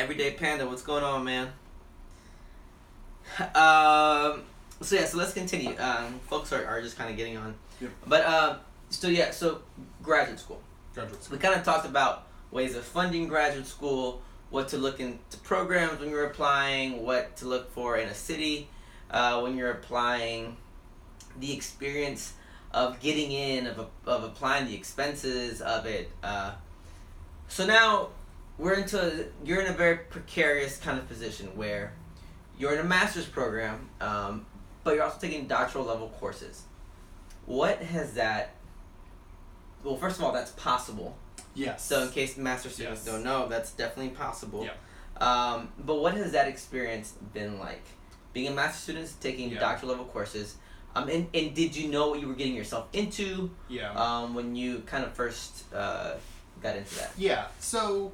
Everyday Panda, what's going on, man? So let's continue. Folks are just kind of getting on. Yep. But, so graduate school. We kind of talked about ways of funding graduate school, what to look into programs when you're applying, what to look for in a city when you're applying, the experience of getting in, of applying, the expenses of it. So now you're in a very precarious kind of position where you're in a master's program, but you're also taking doctoral level courses. What has that... Well, first of all, that's possible. Yes. So in case master students don't know, that's definitely possible. Yeah. But what has that experience been like? Being a master student, taking doctoral level courses, and did you know what you were getting yourself into? Yeah. When you kind of first got into that. Yeah. So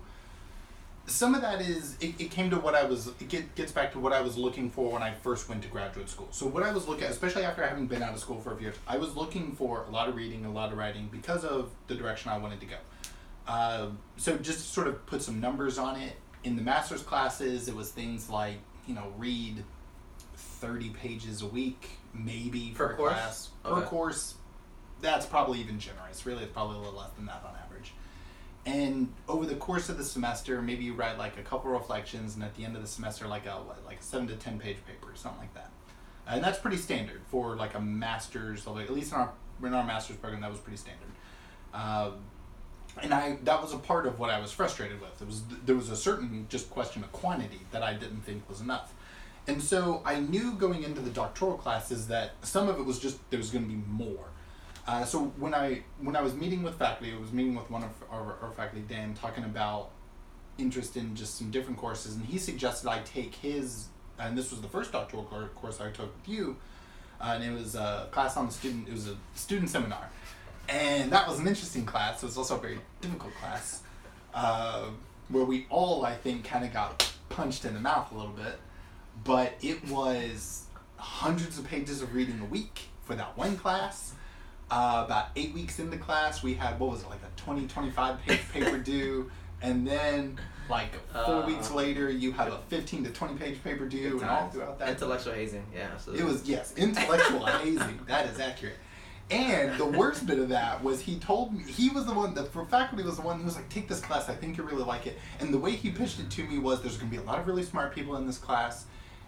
some of that is it came to what I was. Gets back to what I was looking for when I first went to graduate school. So what I was looking, especially after having been out of school for a few years, I was looking for a lot of reading, a lot of writing because of the direction I wanted to go. So just to sort of put some numbers on it, in the master's classes, it was things like, read 30 pages a week, maybe for a class. Per course, that's probably even generous. Really, it's probably a little less than that on average. And over the course of the semester, maybe you write like a couple reflections, and at the end of the semester, like a 7 to 10 page paper, something like that. And that's pretty standard for like a master's, at least in our master's program, that was pretty standard. And that was a part of what I was frustrated with. There was a certain just question of quantity that I didn't think was enough. And so I knew going into the doctoral classes that some of it was just there was going to be more. So when I was meeting with faculty, I was meeting with one of our faculty, Dan, talking about interest in just some different courses, and he suggested I take his, and this was the first doctoral course I took with you, and it was a class on it was a student seminar. And that was an interesting class. It was also a very difficult class, where we all, I think, kind of got punched in the mouth a little bit. But it was hundreds of pages of reading a week for that one class. About 8 weeks into class, we had, like a 20, 25 page paper due. And then, 4 weeks later, you have a 15 to 20 page paper due. And all throughout that. Intellectual hazing, yeah. Absolutely. It was, intellectual hazing. That is accurate. And the worst bit of that was he told me, he was the one, the faculty was the one who was like, take this class, I think you really like it. And the way he pitched it to me was, there's going to be a lot of really smart people in this class.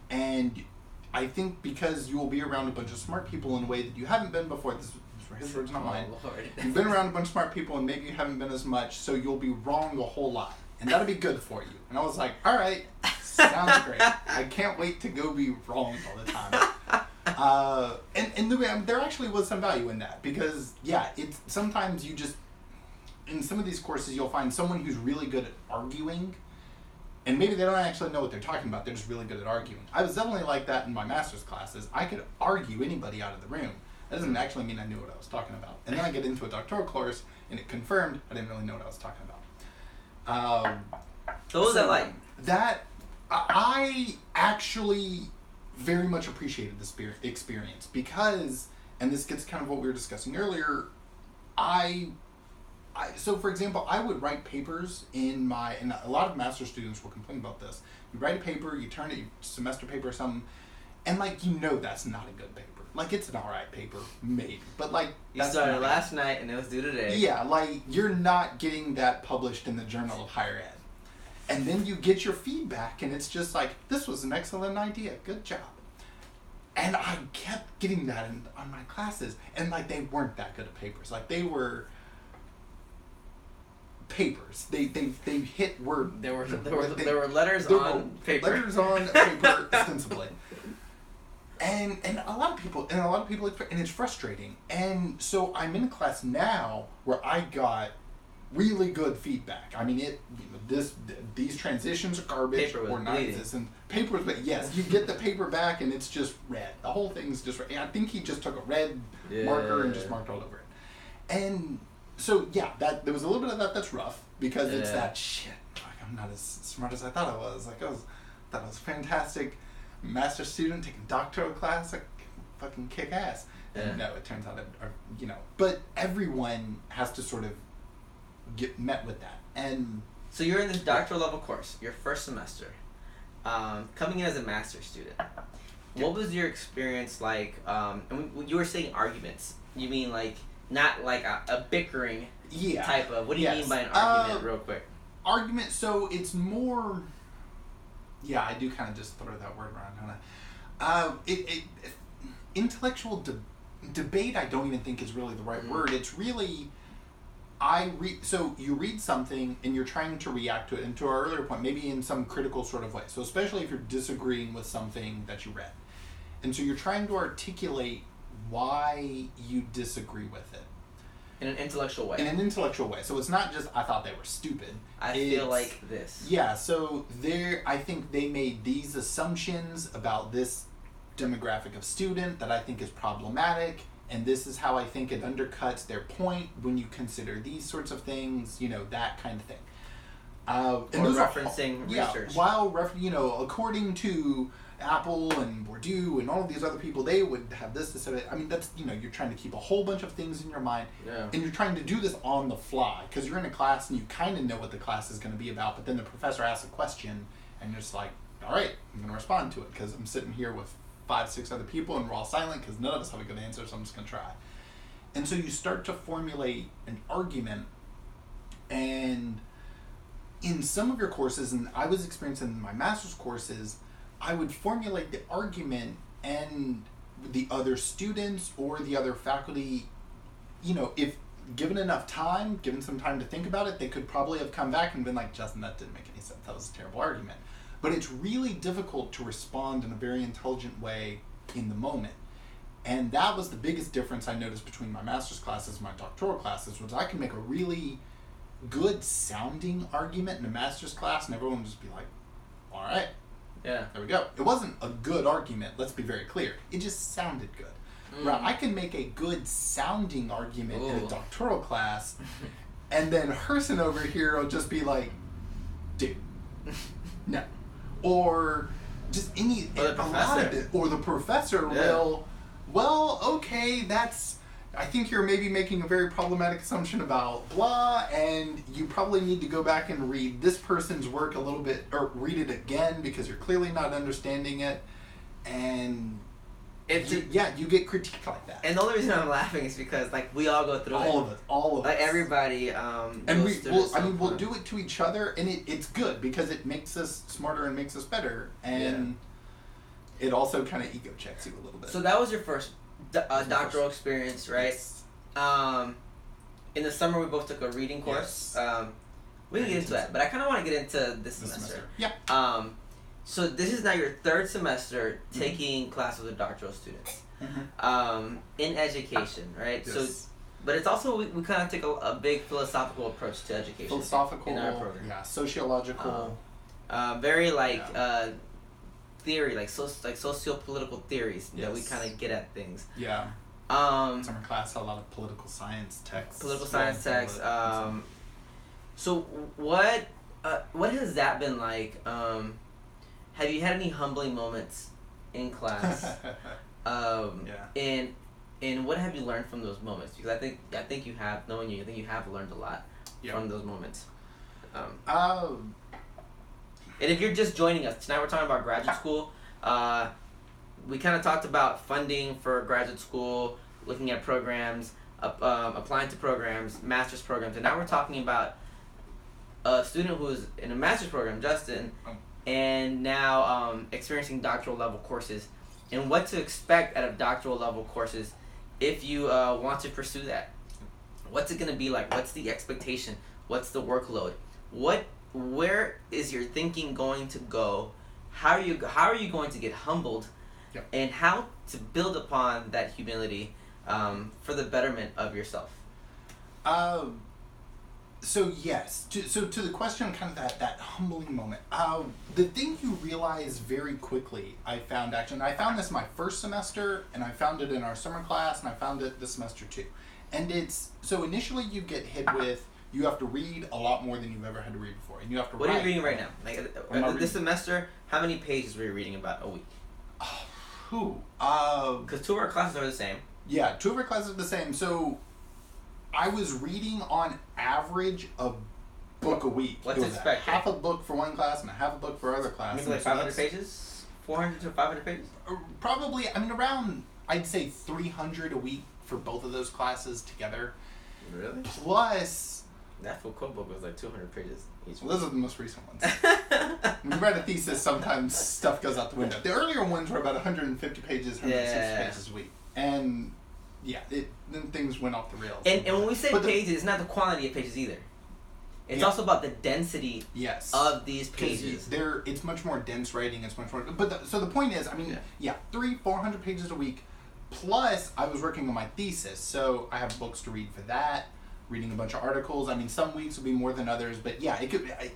And I think because you will be around a bunch of smart people in a way that you haven't been before, this were his words, not mine. Lord. You've been around a bunch of smart people and maybe you haven't been as much, so you'll be wrong a whole lot. And that'll be good for you. And I was like, all right, sounds great. I can't wait to go be wrong all the time. And there actually was some value in that because, it's sometimes you just, in some of these courses, you'll find someone who's really good at arguing, and maybe they don't actually know what they're talking about, they're just really good at arguing. I was definitely like that in my master's classes. I could argue anybody out of the room. That doesn't actually mean I knew what I was talking about. And then I get into a doctoral course, and it confirmed I didn't really know what I was talking about. So what was that like? That, I actually very much appreciated the experience because, and this gets kind of what we were discussing earlier, so for example, I would write papers and a lot of master's students will complain about this. You write a paper, you turn it, semester paper or something, and that's not a good paper. It's an alright paper, maybe, but you started last night and it was due today. Yeah, you're not getting that published in the Journal of Higher Ed. And then you get your feedback, and it's just this was an excellent idea. Good job. And I kept getting that on my classes, and they weren't that good at papers. They were papers. They hit word. There were letters on paper. Letters on paper, ostensibly. And a lot of people, and it's frustrating. And so I'm in a class now where I got really good feedback. I mean, these transitions are garbage or non-existent. Paper was, yes, you get the paper back and it's just red. The whole thing's just red. And I think he just took a red marker and just marked all over it. And so, there was a little bit of that that's rough because it's that shit. I'm not as smart as I thought I was. I thought I was fantastic master's student taking doctoral class. I fucking kick ass. And no, it turns out, but everyone has to sort of get met with that. And So you're in this doctoral level course, your first semester, coming in as a master's student. What was your experience like? And when you were saying arguments, you mean like not like a bickering type of. What do you mean by an argument, real quick? Argument. So it's more. Yeah, I do kind of just throw that word around, don't I? Intellectual debate. I don't even think is really the right word. It's really. So you read something and you're trying to react to it, and to our earlier point, maybe in some critical sort of way. So especially if you're disagreeing with something that you read. And so you're trying to articulate why you disagree with it. In an intellectual way. In an intellectual way. So it's not just, I thought they were stupid. I feel like this. Yeah, so I think they made these assumptions about this demographic of student that I think is problematic. And this is how I think it undercuts their point when you consider these sorts of things, that kind of thing. And or referencing research. According to Apple and Bourdieu and all of these other people, they would have this to say. I mean, that's, you're trying to keep a whole bunch of things in your mind. Yeah. And you're trying to do this on the fly because you're in a class and you kind of know what the class is going to be about, but then the professor asks a question and you're just like, all right, I'm going to respond to it because I'm sitting here with 5-6 other people and we're all silent because none of us have a good answer, so I'm just going to try. And so you start to formulate an argument, and in some of your courses, and I was experiencing in my master's courses, I would formulate the argument and the other students or the other faculty, if given enough time, given some time to think about it, they could probably have come back and been like, Justin, that didn't make any sense. That was a terrible argument. But it's really difficult to respond in a very intelligent way in the moment. And that was the biggest difference I noticed between my master's classes and my doctoral classes, was I can make a really good sounding argument in a master's class and everyone would just be like, all right, yeah, there we go. It wasn't a good argument, let's be very clear. It just sounded good. Right? I can make a good sounding argument in a doctoral class and then Herson over here will just be like, dude, no. Or just or the professor will, well, okay, I think you're maybe making a very problematic assumption about blah, and you probably need to go back and read this person's work a little bit, or read it again because you're clearly not understanding it, and you get critiqued like that. And the only reason I'm laughing is because we all go through all of us. Everybody. And we'll do it to each other, and it's good because it makes us smarter and makes us better, and it also kind of ego checks you a little bit. So that was your first doctoral experience, right? Yes. In the summer we both took a reading course. Yes. We can get into that, but I kind of want to get into this semester. Yeah. So this is now your third semester taking classes with doctoral students in education, right? Yes. So, but it's also we kind of take a big philosophical approach to education. Philosophical, in our program. Yeah, sociological. Very theory, like socio-political theories that we kind of get at things. Yeah. Summer class had a lot of political science texts. So what has that been like? Have you had any humbling moments in class? And what have you learned from those moments? Because I think you have, knowing you, I think you have learned a lot from those moments. And if you're just joining us, tonight we're talking about graduate school. We kind of talked about funding for graduate school, looking at programs, applying to programs, master's programs, and now we're talking about a student who's in a master's program, Justin, and now experiencing doctoral level courses, and what to expect out of doctoral level courses if you want to pursue that. What's it going to be like? What's the expectation? What's the workload? Where is your thinking going to go? How are you going to get humbled? Yep. And how to build upon that humility for the betterment of yourself? So yes, to the question, kind of that humbling moment. The thing you realize very quickly, I found this my first semester, and I found it in our summer class, and I found it this semester too. And so initially you get hit with, you have to read a lot more than you've ever had to read before, and you have to. What are you reading right now? This semester, how many pages were you reading about a week? Because 2 of our classes are the same. Yeah, 2 of our classes are the same. So I was reading on average book a week. What's expected? Half a book for one class and a half a book for other classes. Maybe like 500 pages? 400 to 500 pages? Probably, around, I'd say 300 a week for both of those classes together. Really? Plus... That full code book was like 200 pages each. Well, those are the most recent ones. When you write a thesis, sometimes stuff goes out the window. The earlier ones were about 150 pages, 160 pages a week. And, then things went off the rails. And when we say pages, it's not the quantity of pages either. It's also about the density of these pages. It's much more dense writing. It's much more... So the point is, 400 pages a week. Plus, I was working on my thesis. So I have books to read for that. Reading a bunch of articles. Some weeks will be more than others. But yeah, it could... I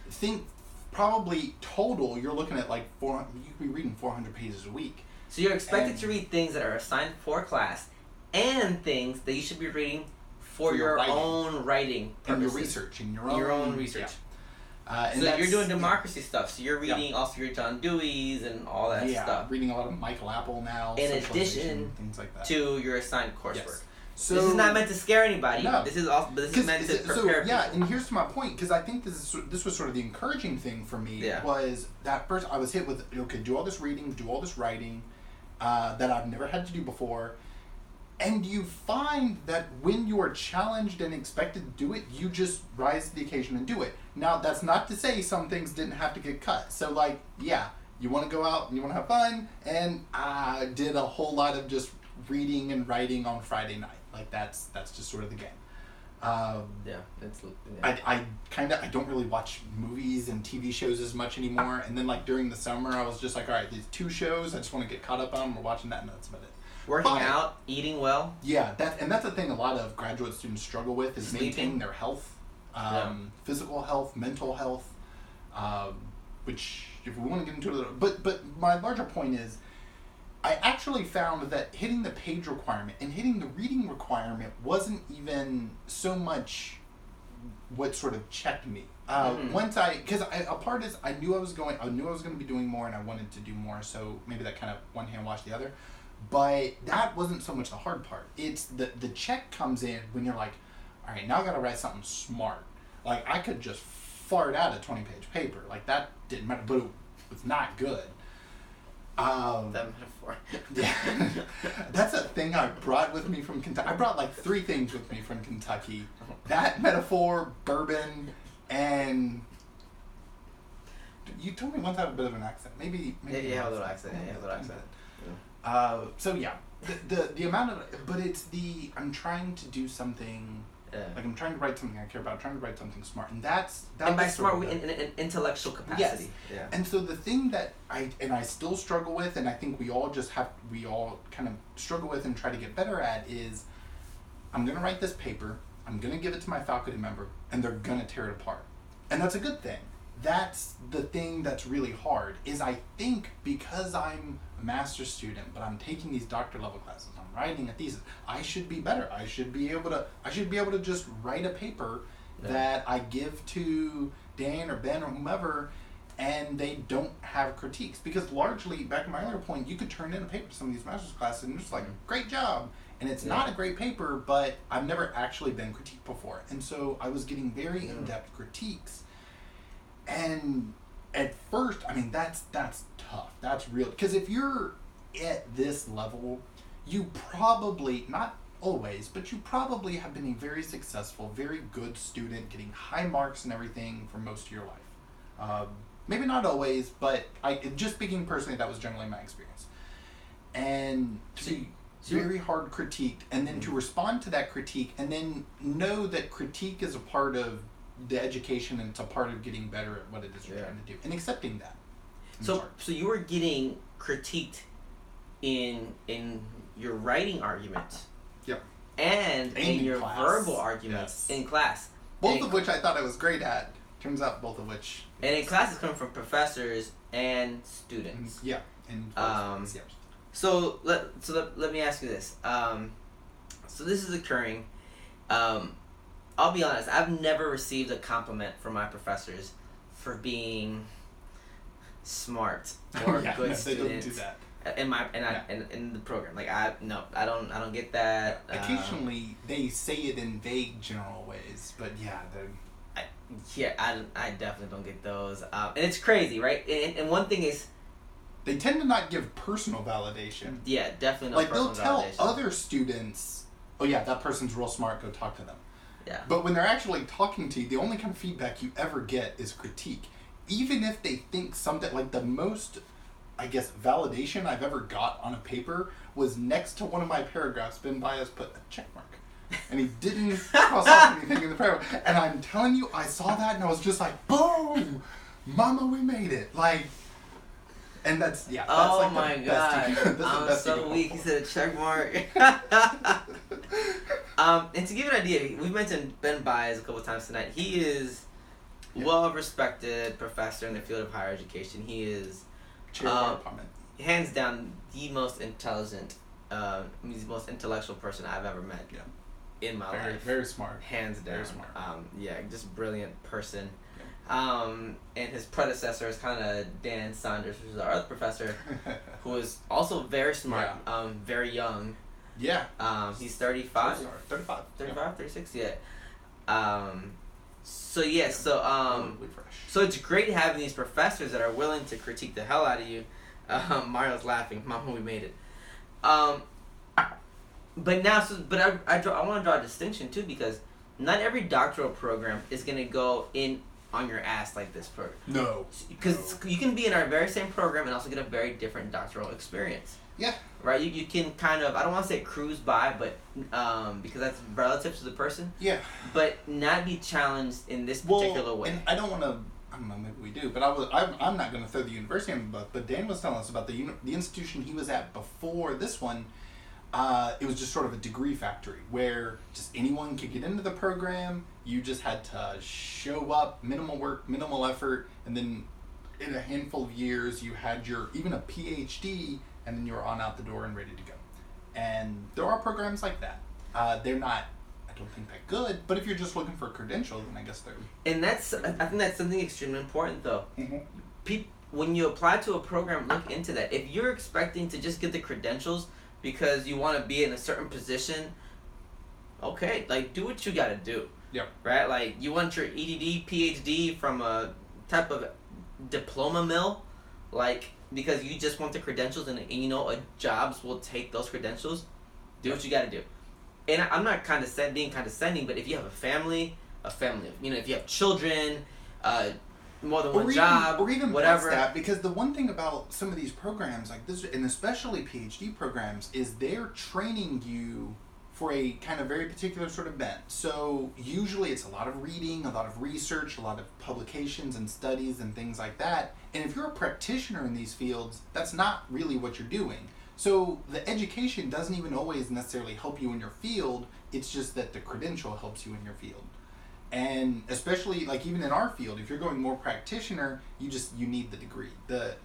think probably total, you're looking at like 400... You could be reading 400 pages a week. So you're expected to read things that are assigned for class and things that you should be reading for your own writing purposes. And your research. And your own research. Yeah. So you're doing democracy stuff. So you're reading also your John Dewey's and all that stuff. Reading a lot of Michael Apple now. In addition things like that. to your assigned coursework. Yes. So, this is not meant to scare anybody. No. This is meant to prepare people. And here's my point, because I think this was sort of the encouraging thing for me, was that first I was hit with, do all this reading, do all this writing that I've never had to do before. And you find that when you are challenged and expected to do it, you just rise to the occasion and do it. Now, that's not to say some things didn't have to get cut. So, you want to go out and you want to have fun, and I did a whole lot of just reading and writing on Friday night. That's just sort of the game. I don't really watch movies and TV shows as much anymore. And then during the summer, I was just like, all right, these 2 shows I just want to get caught up on. We're watching that, and that's about it. Working out, eating well. Yeah, that's the thing a lot of graduate students struggle with is maintaining their health, physical health, mental health, which if we want to get into a little, but my larger point is, I actually found that hitting the page requirement and hitting the reading requirement wasn't even so much what sort of checked me. Once I knew I was going to be doing more, and I wanted to do more, so maybe that kind of one hand washed the other. But that wasn't so much the hard part. It's the check comes in when you're like, all right, now I got to write something smart. I could just fart out a 20-page paper. That didn't matter, but it was not good. That metaphor. Yeah. That's a thing I brought with me from Kentucky. I brought 3 things with me from Kentucky. That metaphor, bourbon, and... You told me once I have a bit of an accent. Maybe yeah, you have a little accent. Yeah, you have a little accent. The amount of, but it's I'm trying to do something, I'm trying to write something I care about, I'm trying to write something smart, and that's and by smart, in intellectual capacity. Yes. Yeah. And so the thing that I still struggle with, and I think we all kind of struggle with and try to get better at is, I'm going to write this paper, I'm going to give it to my faculty member, and they're going to tear it apart. And that's a good thing. That's the thing that's really hard, is I think because I'm a master's student, but I'm taking these doctor level classes, I'm writing a thesis, I should be better. I should be able to just write a paper that I give to Dan or Ben or whomever, and they don't have critiques. Because largely, back to my earlier point, you could turn in a paper to some of these master's classes and just great job. And it's not a great paper, but I've never actually been critiqued before. And so I was getting very in-depth critiques. And at first, that's tough. That's real. Because if you're at this level, you probably, not always, but you probably have been a very successful, very good student, getting high marks and everything for most of your life. Maybe not always, but just speaking personally, that was generally my experience. And to be very hard critiqued, and then to respond to that critique, and then know that critique is a part of the education and it's a part of getting better at what it is you're trying to do, and accepting that. So you were getting critiqued in your writing arguments. Yep. And in your class. Verbal arguments in class. Both of which I thought I was great at. Turns out both of which. And in classes coming from professors and students. Yeah. And So let me ask you this. So this is occurring. I'll be honest. I've never received a compliment from my professors for being smart or good student. They don't do that. In the program, I don't get that. Occasionally they say it in vague general ways, but Yeah, I definitely don't get those. And it's crazy, right? And one thing is, they tend to not give personal validation. Yeah, definitely no like personal validation. Like they'll tell other students, "Oh yeah, that person's real smart. Go talk to them." Yeah. But when they're actually talking to you, the only kind of feedback you ever get is critique. Even if they think something, like the most, I guess, validation I've ever got on a paper was next to one of my paragraphs. Ben Bias put a check mark. And he didn't cross off anything in the paragraph. And I'm telling you, I saw that and I was just like, boom! Mama, we made it. Like, and that's, yeah. That's oh like my God. I'm so weak. He said a check mark. And to give you an idea, we've mentioned Ben Bias a couple times tonight. He is well-respected professor in the field of higher education. He is hands down the most intelligent, the most intellectual person I've ever met in my life. Very smart. Hands down. Very smart. Just brilliant person. And his predecessor is kind of Dan Saunders, who's our other professor, who is also very smart, very young. Yeah. He's 35? 35. 36, yeah. So it's great having these professors that are willing to critique the hell out of you. Mario's laughing. Mama, we made it. But now, I want to draw a distinction too, because not every doctoral program is going to go in on your ass like this program. No. Because you can be in our very same program and also get a very different doctoral experience. Yeah. Right? You can kind of, I don't want to say cruise by, but because that's relative to the person. Yeah. But not be challenged in this particular way. And I don't want to, I don't know, maybe we do, but I'm not going to throw the university in the book, but Dan was telling us about the institution he was at before this one. It was just sort of a degree factory where just anyone could get into the program. You just had to show up, minimal work, minimal effort, and then in a handful of years you had even a PhD, and then you were on out the door and ready to go. And there are programs like that. They're not, I don't think, that good, but if you're just looking for a credential, then I guess they're... And I think that's something extremely important, though. Mm-hmm. When you apply to a program, look into that. If you're expecting to just get the credentials because you want to be in a certain position, okay, like, do what you got to do. Yep. Right? Like, you want your EDD, PhD from a type of diploma mill, like, because you just want the credentials and you know jobs will take those credentials, do what you got to do. And I'm not being condescending, but if you have a family, if you have children, more than one job, or even whatever. Past that, because the one thing about some of these programs like this, and especially PhD programs, is they're training you for a kind of very particular sort of bent. So usually it's a lot of reading, a lot of research, a lot of publications and studies and things like that. And if you're a practitioner in these fields, that's not really what you're doing. So the education doesn't even always necessarily help you in your field. It's just that the credential helps you in your field. And especially, like, even in our field, if you're going more practitioner, you need the degree. The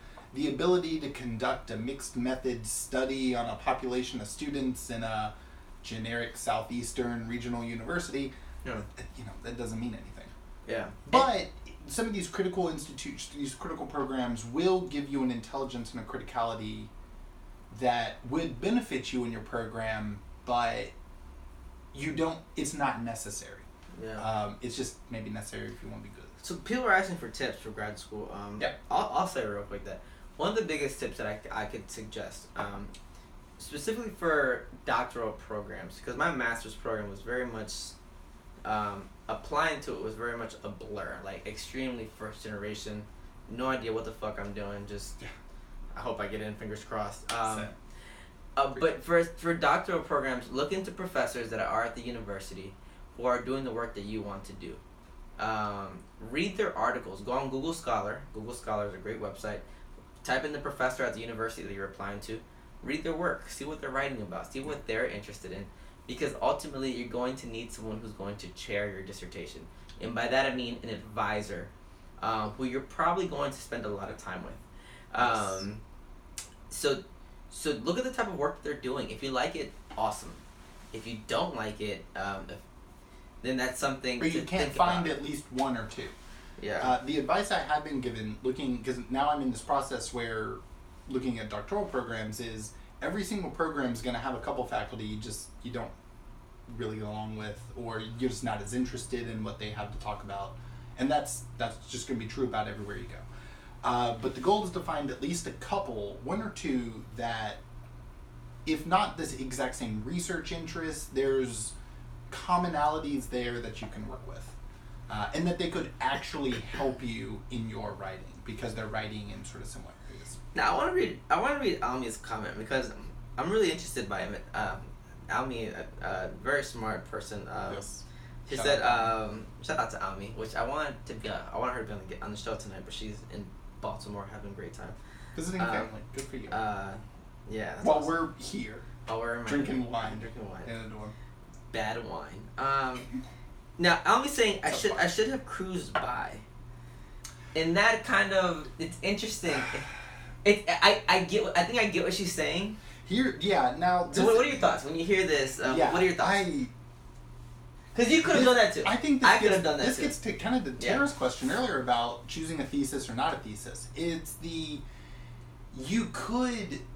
ability to conduct a mixed method study on a population of students in a generic southeastern regional university, that doesn't mean anything. Yeah. But some of these critical institutes, these critical programs will give you an intelligence and a criticality that would benefit you in your program, but it's not necessary. Yeah. It's just maybe necessary if you want to be good. So people are asking for tips for grad school. I'll say real quick that one of the biggest tips that I could suggest, specifically for doctoral programs, because my master's program was very much, applying to it was very much a blur, like extremely first generation, no idea what the fuck I'm doing, just I hope I get in, fingers crossed. But for doctoral programs, look into professors that are at the university who are doing the work that you want to do. Read their articles. Go on Google Scholar. Google Scholar is a great website. Type in the professor at the university that you're applying to. Read their work. See what they're writing about. See what they're interested in. Because ultimately, you're going to need someone who's going to chair your dissertation. And by that, I mean an advisor who you're probably going to spend a lot of time with. So look at the type of work they're doing. If you like it, awesome. If you don't like it, then that's something or you can't find at least one or two. Yeah. The advice I have been given, because now I'm in this process where looking at doctoral programs, is every single program is going to have a couple faculty you don't really get along with, or you're just not as interested in what they have to talk about. And that's just going to be true about everywhere you go. But the goal is to find at least a couple, one or two, that, if not this exact same research interest, there's commonalities there that you can work with. And that they could actually help you in your writing, because they're writing in sort of similar areas. Now I want to read Almi's comment, because I'm really interested by him. Almi, a very smart person. Yes. She said, shout out to Almi, which I want her to be on the show tonight, but she's in Baltimore having a great time. Visiting family. Good for you. Yeah. While awesome. We're here. While we're drinking wine. In a dorm. Bad wine. Now, Almi's saying I should have cruised by. And that kind of, it's interesting. I think I get what she's saying. Now. So what are your thoughts when you hear this? What are your thoughts? Because you could have done that too. I think I could have done that this too. Gets to kind of the Tara's question earlier about choosing a thesis or not a thesis. It's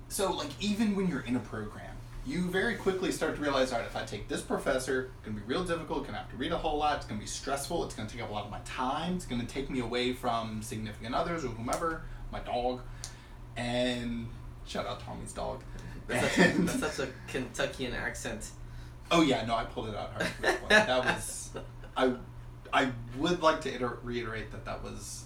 so like even when you're in a program, you very quickly start to realize, all right, if I take this professor, it's going to be real difficult, I'm going to have to read a whole lot, it's going to be stressful, it's going to take up a lot of my time, it's going to take me away from significant others or whomever, my dog, and shout out Tommy's dog. That's such a Kentuckian accent. Oh yeah, no, I pulled it out hard. That was, I would like to reiterate that was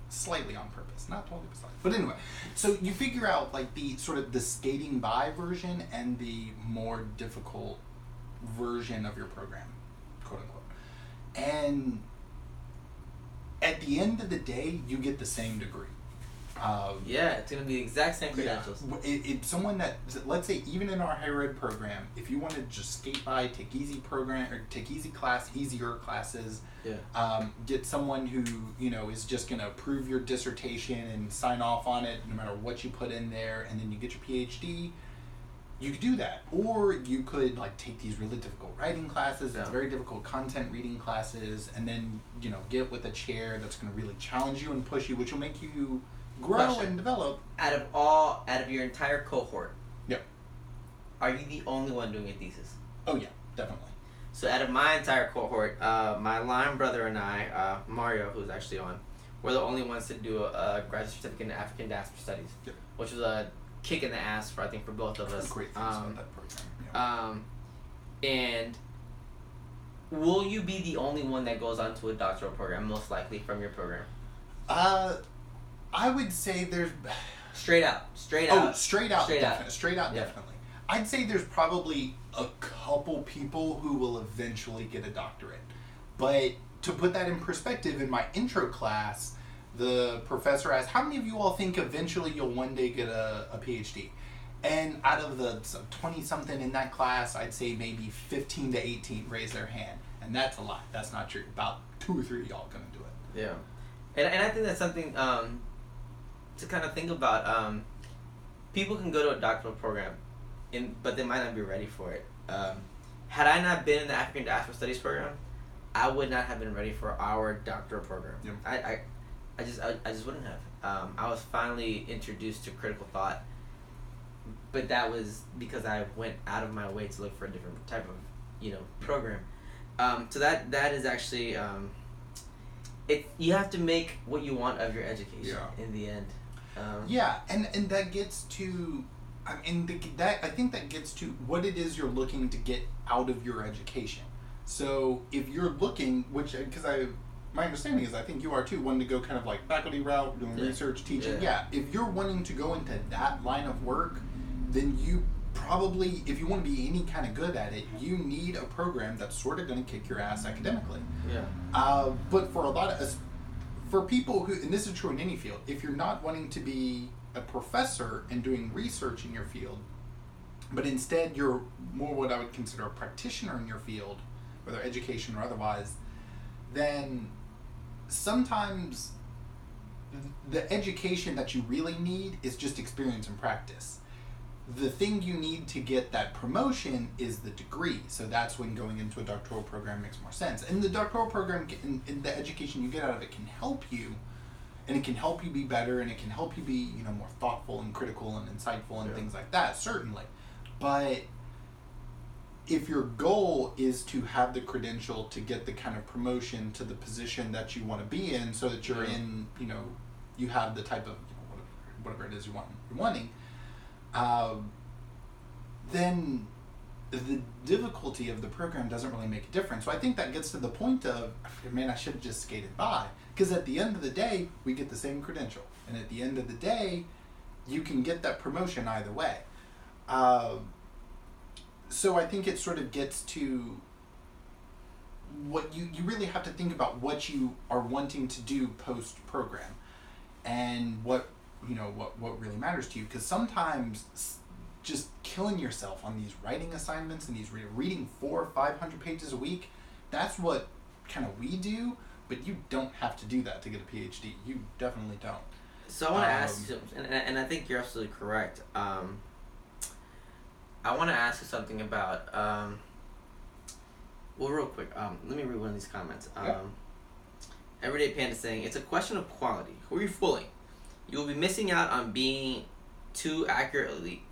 slightly on purpose, not totally precise. But anyway, so you figure out like the sort of the skating by version and the more difficult version of your program, quote unquote. And at the end of the day, you get the same degree. It's going to be the exact same credentials. It's someone that, let's say, even in our higher ed program, if you want to just skate by, take easy easier classes, get someone who, is just going to approve your dissertation and sign off on it no matter what you put in there, and then you get your PhD, you could do that. Or you could take these really difficult writing classes, very difficult content reading classes, and then, get with a chair that's going to really challenge you and push you, which will make you grow and develop. Out of your entire cohort, are you the only one doing a thesis? Oh yeah, definitely. So out of my entire cohort, my line brother and I, Mario, who's actually on, we're the only ones to do a graduate certificate in African diaspora studies, which was a kick in the ass for both of us. Great things about that program. And will you be the only one that goes on to a doctoral program, most likely from your program? I would say there's straight out. Definitely. I'd say there's probably a couple people who will eventually get a doctorate. But to put that in perspective, in my intro class, the professor asked, how many of you all think eventually you'll one day get a PhD? And out of the 20-something in that class, I'd say maybe 15 to 18 raise their hand. And that's a lot. That's not true. About 2 or 3 of y'all going to do it. Yeah. And I think that's something to kind of think about. People can go to a doctoral program, but they might not be ready for it. Had I not been in the African Diaspora Studies program, I would not have been ready for our doctoral program. Yep. I just wouldn't have. I was finally introduced to critical thought, but that was because I went out of my way to look for a different type of program. So that is actually you have to make what you want of your education in the end. And that gets to, I think that gets to what it is you're looking to get out of your education. So if you're looking, my understanding is, I think you are too, wanting to go kind of like faculty route, doing research, teaching. If you're wanting to go into that line of work, then you probably, if you want to be any kind of good at it, you need a program that's sort of going to kick your ass academically. But for people who, and this is true in any field, if you're not wanting to be a professor and doing research in your field, but instead you're more what I would consider a practitioner in your field, whether education or otherwise, then sometimes the education that you really need is just experience and practice. The thing you need to get that promotion is the degree. So that's when going into a doctoral program makes more sense. And the doctoral program and the education you get out of it can help you, and it can help you be better, and it can help you be, more thoughtful and critical and insightful and things like that, certainly. But if your goal is to have the credential to get the kind of promotion to the position that you want to be in, so that you're in, you have the type of, whatever it is you're wanting, then the difficulty of the program doesn't really make a difference. So I think that gets to the point of, man, I should have just skated by. Because at the end of the day, we get the same credential. And at the end of the day, you can get that promotion either way. So I think it sort of gets to what you really have to think about what you are wanting to do post-program. And what really matters to you. Because sometimes just killing yourself on these writing assignments and these reading 400 or 500 pages a week, that's what kind of we do, but you don't have to do that to get a PhD. You definitely don't. So I want to ask you, and I think you're absolutely correct. I want to ask you something about, real quick, let me read one of these comments. Everyday Panda saying, it's a question of quality. Who are you fooling? You will be missing out on being accurately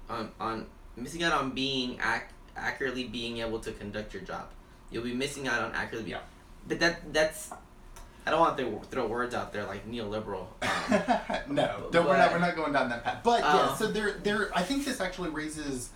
being able to conduct your job. You'll be missing out on accurately. Yeah. But that's. I don't want to throw words out there like neoliberal. No, we're not going down that path. But yeah, so there. I think this actually raises.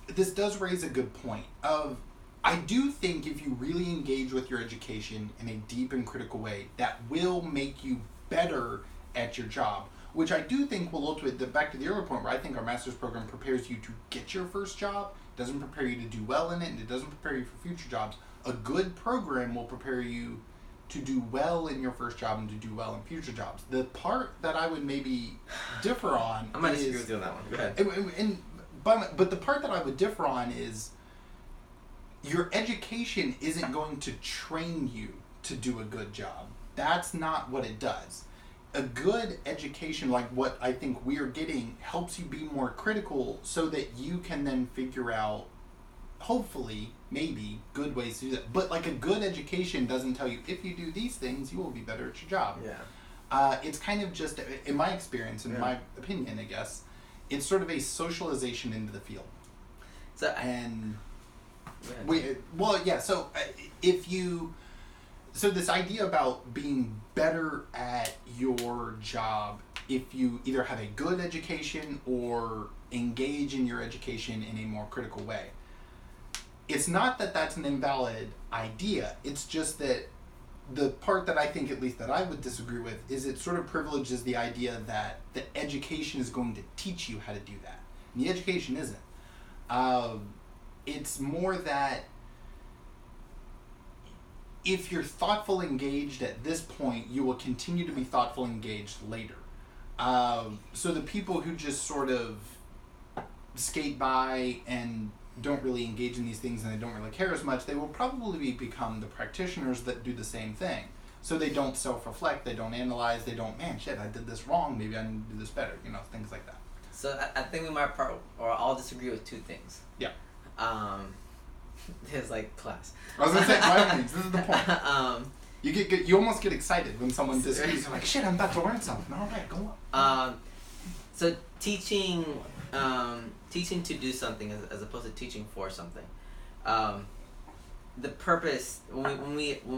This does raise a good point. I do think if you really engage with your education in a deep and critical way, that will make you better at your job. Which I do think will ultimately, back to the earlier point where I think our master's program prepares you to get your first job, doesn't prepare you to do well in it, and it doesn't prepare you for future jobs. A good program will prepare you to do well in your first job and to do well in future jobs. The part that I would maybe differ on I might disagree with you on that one. Go ahead. But the part that I would differ on is your education isn't going to train you to do a good job. That's not what it does. A good education, like what I think we're getting, helps you be more critical so that you can then figure out, hopefully, maybe, good ways to do that. But like a good education doesn't tell you, if you do these things, you will be better at your job. Yeah. It's kind of just, in my experience, in my opinion, I guess, it's sort of a socialization into the field. So So this idea about being better at your job if you either have a good education or engage in your education in a more critical way. It's not that that's an invalid idea. It's just that the part that I think, at least that I would disagree with, is it sort of privileges the idea that the education is going to teach you how to do that. And the education isn't. It's more that if you're thoughtful engaged at this point, you will continue to be thoughtful engaged later. So the people who just sort of skate by and don't really engage in these things and they don't really care as much, they will probably become the practitioners that do the same thing. So they don't self-reflect, they don't analyze, they don't, man, shit, I did this wrong, maybe I need to do this better, things like that. So I think we might all disagree with two things. Yeah. There's like class. I was gonna say, by all means, this is the point. You almost get excited when someone disagrees. You're like, shit, I'm about to learn something. All right, go on. So teaching to do something as opposed to teaching for something. The purpose, when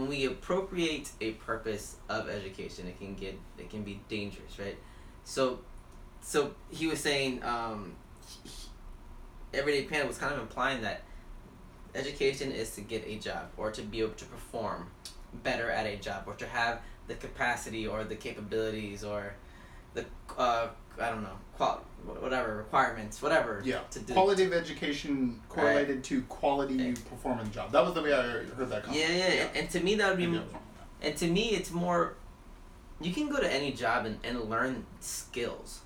we appropriate a purpose of education, it can be dangerous, right? So he was saying, Everyday Panda was kind of implying that education is to get a job or to be able to perform better at a job or to have the capacity or the capabilities or the requirements, whatever. Yeah. To do. Quality of education correlated to quality you perform in the job. That was the way I heard that comment. Yeah. And to me that would be, and to me it's more, you can go to any job and learn skills.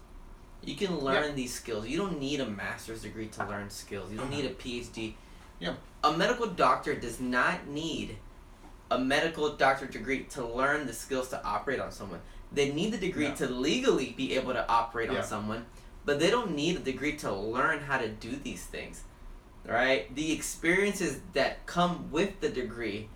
You can learn these skills. You don't need a master's degree to learn skills. You don't need a PhD. Yeah. A medical doctor does not need a medical doctorate degree to learn the skills to operate on someone. They need the degree to legally be able to operate on someone, but they don't need a degree to learn how to do these things, right? The experiences that come with the degree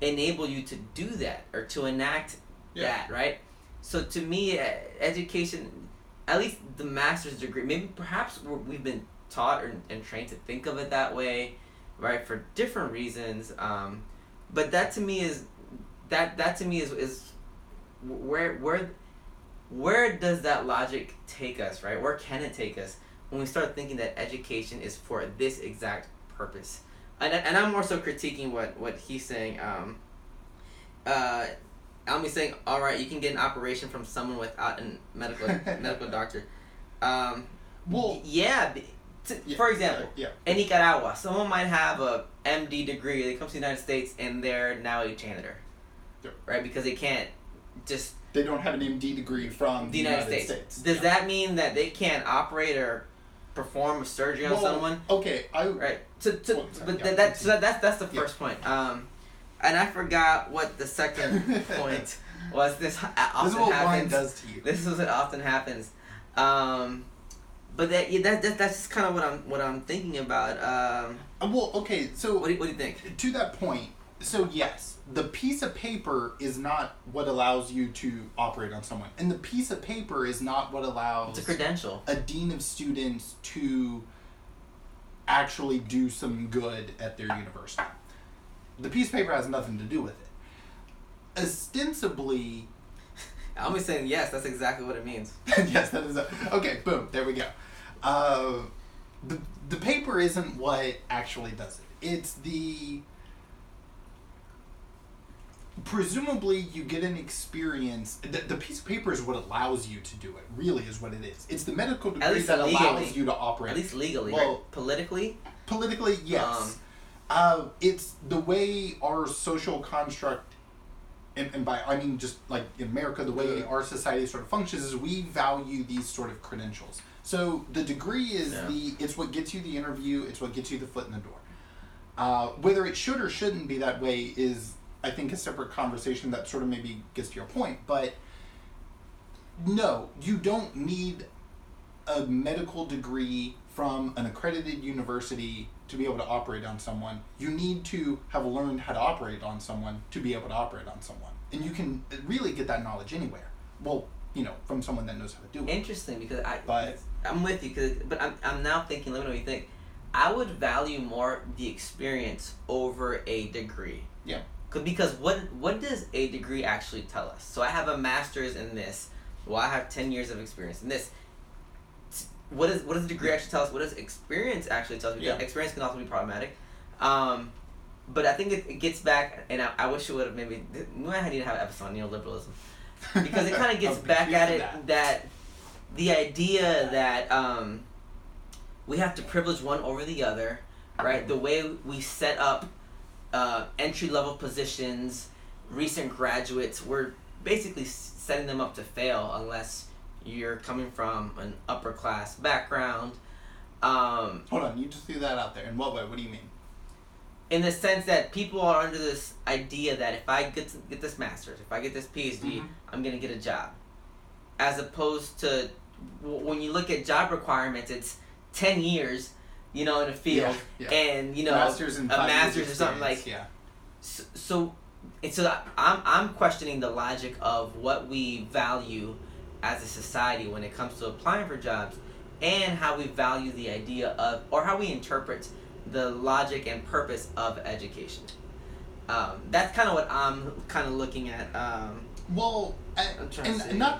enable you to do that or to enact that, right? So to me, education, at least the master's degree, maybe perhaps we've been taught and trained to think of it that way, right, for different reasons. But that to me is where does that logic take us, right? Where can it take us when we start thinking that education is for this exact purpose? And I'm more so critiquing what he's saying. I'm saying, all right, you can get an operation from someone without a medical doctor. For example, in Nicaragua, someone might have a MD degree. They come to the United States and they're now a janitor, right? Because they can't just. They don't have an MD degree from the United States. Does that mean that they can't operate or perform a surgery on someone? Okay, right. That's the first point. And I forgot what the second point was. This often happens. This is what wine does to you. This is what often happens. But that's just kind of what I'm thinking about. Okay. So what do you think? To that point, so yes, the piece of paper is not what allows you to operate on someone, and the piece of paper is not what allows it's a credential. A dean of students to actually do some good at their university. The piece of paper has nothing to do with it. Ostensibly, I'm always saying yes. That's exactly what it means. Yes, that is okay. Boom. There we go. The paper isn't what actually does it. It's the. Presumably, you get an experience. The piece of paper is what allows you to do it. Really, is what it is. It's the medical degree that allows you to operate. At least legally. Well, right? Politically, yes. It's the way our social construct, and by I mean just like in America, the way our society sort of functions is we value these sort of credentials. So the degree is it's what gets you the interview, it's what gets you the foot in the door. Whether it should or shouldn't be that way is, I think, a separate conversation that sort of maybe gets to your point. But no, you don't need a medical degree from an accredited university to be able to operate on someone. You need to have learned how to operate on someone to be able to operate on someone. And you can really get that knowledge anywhere. Well, from someone that knows how to do it. Interesting, because I'm with you, but I'm now thinking, let me know what you think. I would value more the experience over a degree. Yeah. Because what does a degree actually tell us? So I have a master's in this. Well, I have 10 years of experience in this. What does the degree actually tell us? What does experience actually tell us? Because experience can also be problematic. But I think it gets back, and I wish it would have maybe. We might need to have an episode on neoliberalism. Because it kind of gets back at it that the idea that we have to privilege one over the other, right? The way we set up entry-level positions, recent graduates, we're basically setting them up to fail unless you're coming from an upper-class background. Hold on, you just threw that out there. In what way? What do you mean? In the sense that people are under this idea that if I get this master's, if I get this PhD, I'm going to get a job. As opposed to, when you look at job requirements, it's 10 years, in a field, and, a master's or something like. Yeah. So I'm questioning the logic of what we value as a society when it comes to applying for jobs, and how we value the idea of, or how we interpret the logic and purpose of education. That's kind of what I'm kind of looking at. Not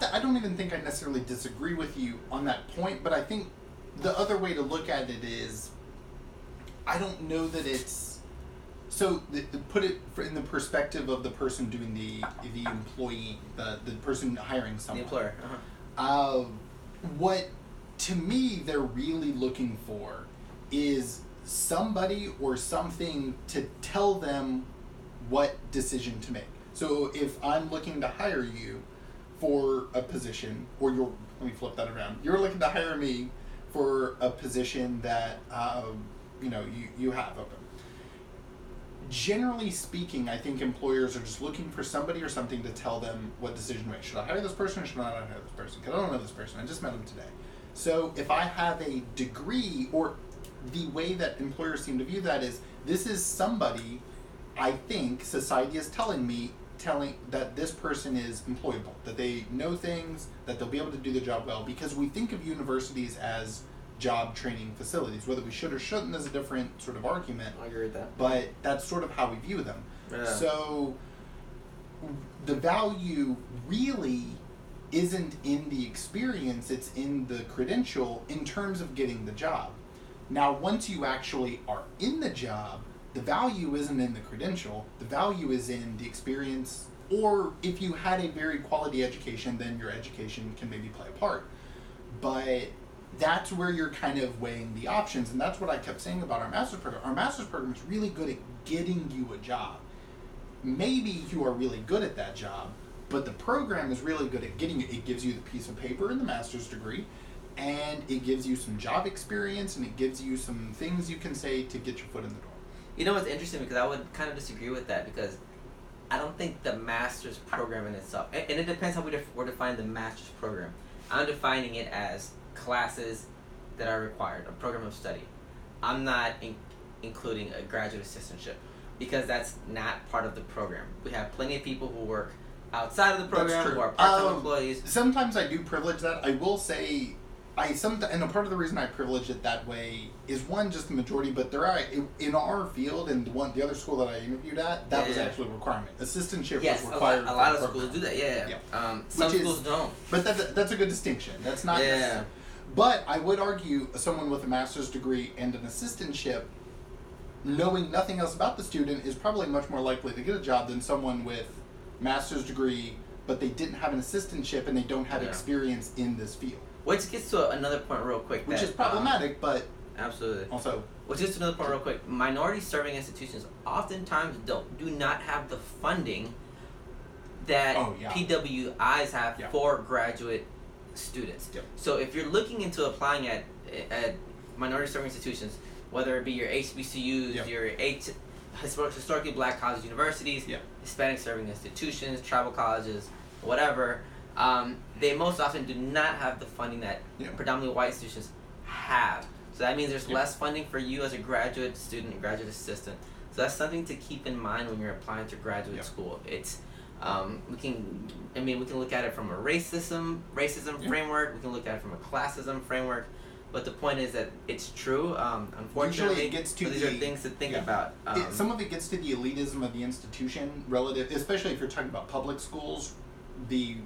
that I don't even think I necessarily disagree with you on that point, but I think the other way to look at it is, I don't know that it's so. Put it in the perspective of the person doing the employee, the person hiring someone, the employer. What to me they're really looking for is somebody or something to tell them what decision to make. So if I'm looking to hire you for a position, or let me flip that around. You're looking to hire me for a position that you have open. Generally speaking, I think employers are just looking for somebody or something to tell them what decision to make. Should I hire this person or should I not hire this person? Because I don't know this person. I just met him today. So if I have a degree, or the way that employers seem to view that is, this is somebody I think society is telling that this person is employable, that they know things, that they'll be able to do the job well, because we think of universities as job training facilities. Whether we should or shouldn't is a different sort of argument. I agree with that. But that's sort of how we view them. Yeah. So the value really isn't in the experience, it's in the credential in terms of getting the job. Now, once you actually are in the job, the value isn't in the credential, the value is in the experience, or if you had a very quality education, then your education can maybe play a part. But that's where you're kind of weighing the options, and that's what I kept saying about our master's program. Our master's program is really good at getting you a job. Maybe you are really good at that job, but the program is really good at getting it. It gives you the piece of paper in the master's degree, and it gives you some job experience, and it gives you some things you can say to get your foot in the door. You know what's interesting, because I would kind of disagree with that, because I don't think the master's program in itself, and it depends how we're defining the master's program. I'm defining it as classes that are required, a program of study. I'm not including a graduate assistantship, because that's not part of the program. We have plenty of people who work outside of the program, who are part-time employees. Sometimes I do privilege that. I will say, and a part of the reason I privilege it that way is, one, just the majority, but there are, in our field, and the other school that I interviewed at, that was actually a requirement. Assistantship was required. A lot of schools do that, some schools don't. But that's a good distinction. That's not necessary. But I would argue someone with a master's degree and an assistantship, knowing nothing else about the student, is probably much more likely to get a job than someone with master's degree, but they didn't have an assistantship and they don't have experience in this field. Which gets to another point real quick. Which is problematic, but absolutely. Also, which gets to another point real quick. Minority serving institutions oftentimes do not have the funding that PWIs have for graduate students. Yep. So if you're looking into applying at minority serving institutions, whether it be your HBCUs, your historically black colleges, universities, Hispanic serving institutions, tribal colleges, whatever, they most often do not have the funding that predominantly white institutions have. So that means there's less funding for you as a graduate student and graduate assistant. So that's something to keep in mind when you're applying to graduate school. It's we can look at it from a racism framework. We can look at it from a classism framework. But the point is that it's true. Unfortunately, usually it gets to these are things to think about. Some of it gets to the elitism of the institution, relative, especially if you're talking about public schools, the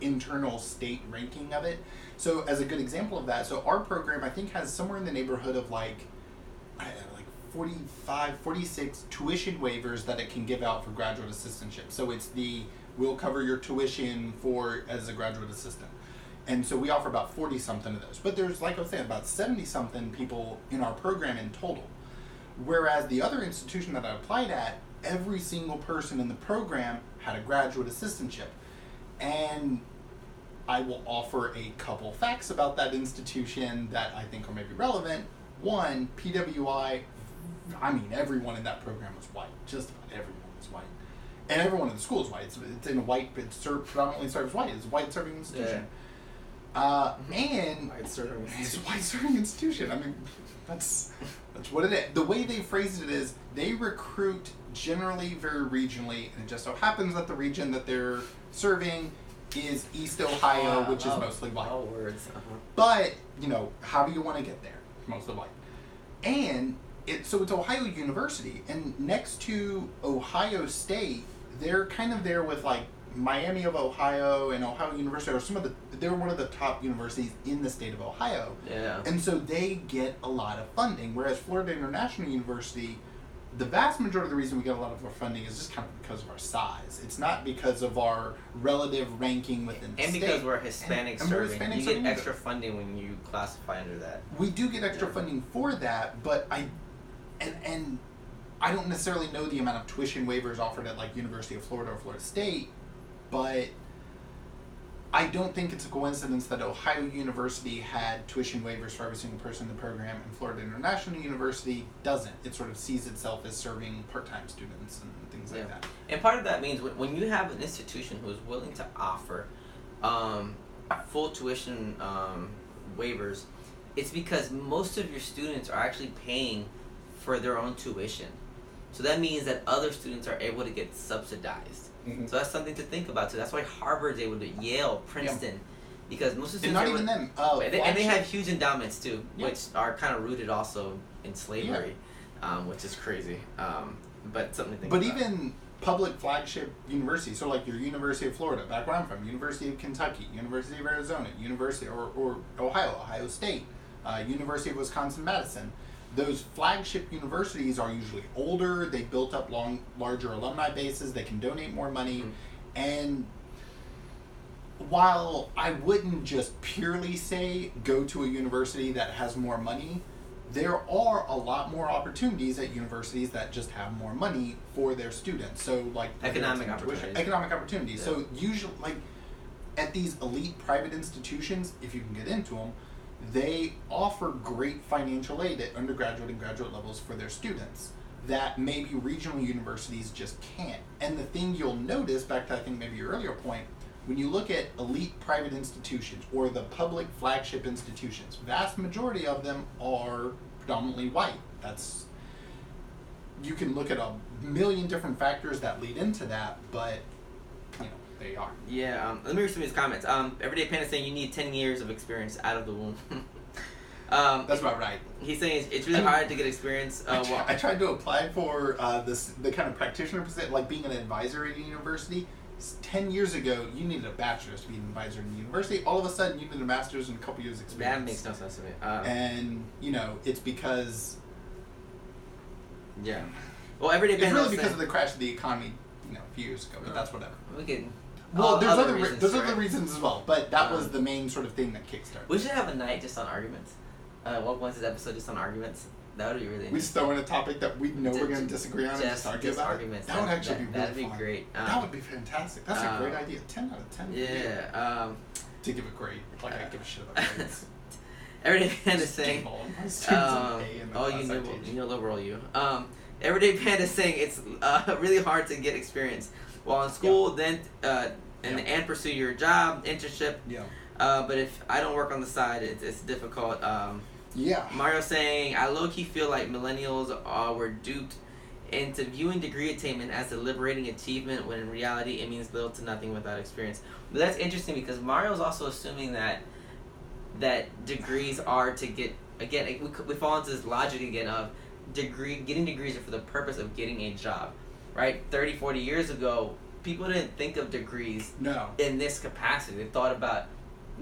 internal state ranking of it. So as a good example of that, so our program I think has somewhere in the neighborhood of like 45, 46 tuition waivers that it can give out for graduate assistantship. So it's we'll cover your tuition as a graduate assistant. And so we offer about 40 something of those. But there's, like I was saying, about 70 something people in our program in total. Whereas the other institution that I applied at, every single person in the program had a graduate assistantship. And I will offer a couple facts about that institution that I think are maybe relevant. One, PWI, everyone in that program was white. Just about everyone was white. And everyone in the school is white. It's in a white, predominantly serves white. It's a white serving institution. And it's a white serving institution. That's what it is. The way they phrased it is they recruit generally very regionally, and it just so happens that the region that they're serving is East Ohio, which is mostly white. Words. But, how do you want to get there? Mostly white. And so it's Ohio University, and next to Ohio State, they're kind of there with like Miami of Ohio and Ohio University, or they're one of the top universities in the state of Ohio. Yeah. And so they get a lot of funding, whereas Florida International University, the vast majority of the reason we get a lot of our funding is just kind of because of our size. It's not because of our relative ranking within the state. And because we're Hispanic serving. You get extra funding when you classify under that. We do get extra funding for that, but I don't necessarily know the amount of tuition waivers offered at like University of Florida or Florida State, but I don't think it's a coincidence that Ohio University had tuition waivers for every single person in the program, and Florida International University doesn't. It sort of sees itself as serving part-time students and things like that. And part of that means when you have an institution who is willing to offer full tuition waivers, it's because most of your students are actually paying for their own tuition. So that means that other students are able to get subsidized. Mm-hmm. So that's something to think about too. That's why Harvard's able to, Yale, Princeton, because most of the students... And not even them. And they have huge endowments, too, which are kind of rooted also in slavery, which is crazy. But something to think about. But even public flagship universities, so like your University of Florida, back where I'm from, University of Kentucky, University of Arizona, University or Ohio State, University of Wisconsin-Madison, those flagship universities are usually older, they built up larger alumni bases, they can donate more money, and while I wouldn't just purely say go to a university that has more money, there are a lot more opportunities at universities that just have more money for their students. So like economic opportunities. Yeah. So usually like at these elite private institutions, if you can get into them, they offer great financial aid at undergraduate and graduate levels for their students that maybe regional universities just can't. And the thing you'll notice, back to I think maybe your earlier point, when you look at elite private institutions or the public flagship institutions, vast majority of them are predominantly white. You can look at a million different factors that lead into that, but they are. Yeah, let me read some of these comments. Everyday Panda saying you need 10 years of experience out of the womb. That's about right. He's saying it's really hard to get experience. I tried to apply for the kind of practitioner position, like being an advisor at a university. 10 years ago, you needed a bachelor's to be an advisor in the university. All of a sudden, you need a master's and a couple years experience. That makes no sense to me. And, it's because... Yeah. Well, Everyday Panda... It's really because of the crash of the economy, a few years ago, but that's whatever. We can... Well, there's other reasons as well, but that was the main sort of thing that kickstarted. We should have a night just on arguments. Once this episode just on arguments. That would be really interesting. We just throw in a topic that we know we're going to disagree on and just argue about arguments. That would actually be really That'd be fun. Great. That would be fantastic. That's a great idea. 10 out of 10. Yeah. To give a grade. Like I give a shit about grades. Everyday Panda saying... you know liberal you. Everyday Panda saying it's really hard to get experience while in school, and pursue your job, internship. Yeah. But if I don't work on the side, it's difficult. Mario saying, I low-key feel like millennials were duped into viewing degree attainment as a liberating achievement when in reality it means little to nothing without experience. But that's interesting because Mario's also assuming that degrees are to get, again, we fall into this logic again of getting degrees are for the purpose of getting a job, right? 30, 40 years ago, people didn't think of degrees in this capacity. They thought about